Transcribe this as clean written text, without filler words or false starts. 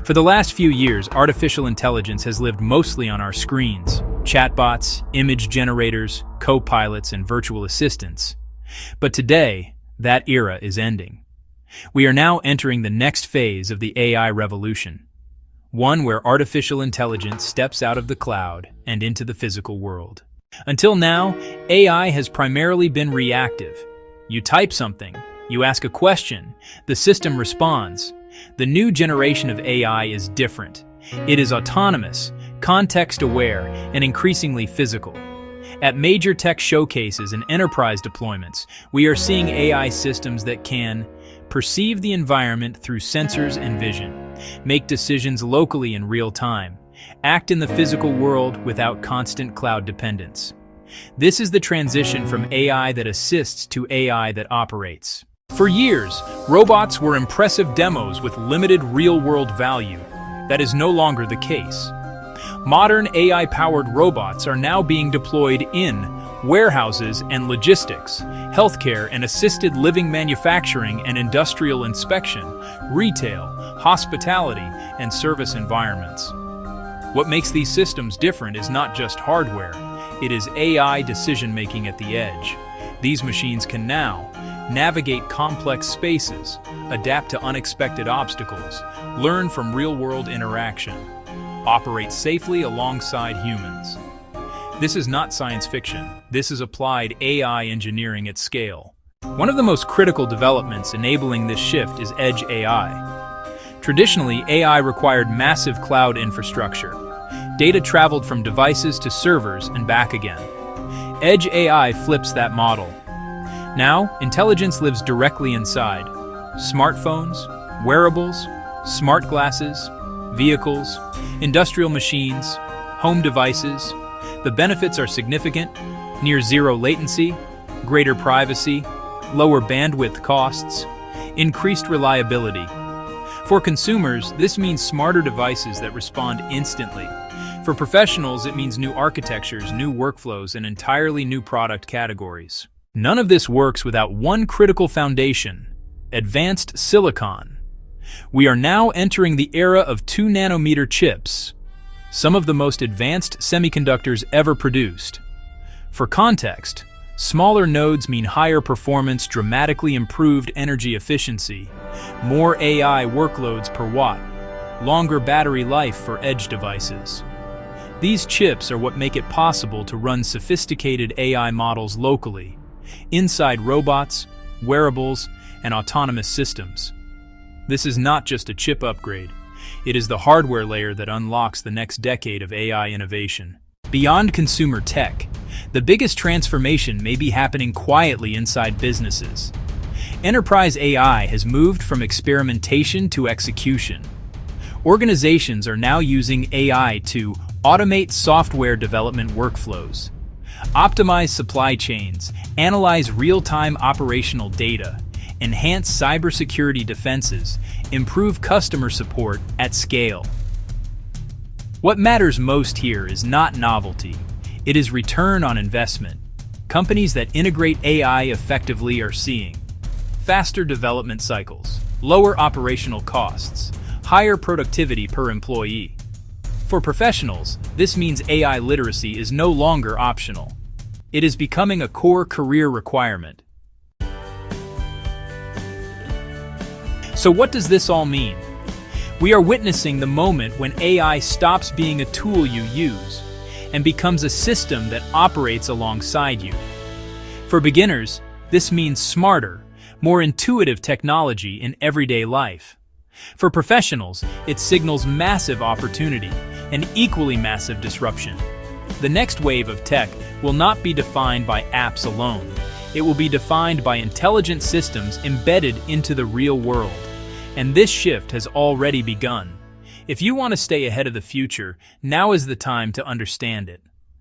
For the last few years, artificial intelligence has lived mostly on our screens. Chatbots, image generators, co-pilots, and virtual assistants. But today, that era is ending. We are now entering the next phase of the AI revolution. One where artificial intelligence steps out of the cloud and into the physical world. Until now, AI has primarily been reactive. You type something, you ask a question, the system responds. The new generation of AI is different. It is autonomous, context-aware, and increasingly physical. At major tech showcases and enterprise deployments, we are seeing AI systems that can perceive the environment through sensors and vision, make decisions locally in real time, act in the physical world without constant cloud dependence. This is the transition from AI that assists to AI that operates. For years, robots were impressive demos with limited real-world value. That is no longer the case. Modern AI-powered robots are now being deployed in warehouses and logistics, healthcare and assisted living manufacturing and industrial inspection, retail, hospitality, and service environments. What makes these systems different is not just hardware, it is AI decision-making at the edge. These machines can now navigate complex spaces, adapt to unexpected obstacles, learn from real-world interaction, operate safely alongside humans. This is not science fiction. This is applied AI engineering at scale. One of the most critical developments enabling this shift is edge AI. Traditionally, AI required massive cloud infrastructure. Data traveled from devices to servers and back again. Edge AI flips that model. Now, intelligence lives directly inside. Smartphones, wearables, smart glasses, vehicles, industrial machines, home devices. The benefits are significant: near zero latency, greater privacy, lower bandwidth costs, increased reliability. For consumers, this means smarter devices that respond instantly. For professionals, it means new architectures, new workflows, and entirely new product categories. None of this works without one critical foundation: advanced silicon. We are now entering the era of 2-nanometer chips, some of the most advanced semiconductors ever produced. For context, smaller nodes mean higher performance, dramatically improved energy efficiency, more AI workloads per watt, longer battery life for edge devices. These chips are what make it possible to run sophisticated AI models locally, inside robots, wearables, and autonomous systems. This is not just a chip upgrade. It is the hardware layer that unlocks the next decade of AI innovation. Beyond consumer tech, the biggest transformation may be happening quietly inside businesses. Enterprise AI has moved from experimentation to execution. Organizations are now using AI to automate software development workflows, optimize supply chains, analyze real-time operational data, enhance cybersecurity defenses, improve customer support at scale. What matters most here is not novelty, it is return on investment. Companies that integrate AI effectively are seeing faster development cycles, lower operational costs, higher productivity per employee. For professionals, this means AI literacy is no longer optional. It is becoming a core career requirement. So what does this all mean? We are witnessing the moment when AI stops being a tool you use and becomes a system that operates alongside you. For beginners, this means smarter, more intuitive technology in everyday life. For professionals, it signals massive opportunity and equally massive disruption. The next wave of tech will not be defined by apps alone. It will be defined by intelligent systems embedded into the real world. And this shift has already begun. If you want to stay ahead of the future, now is the time to understand it.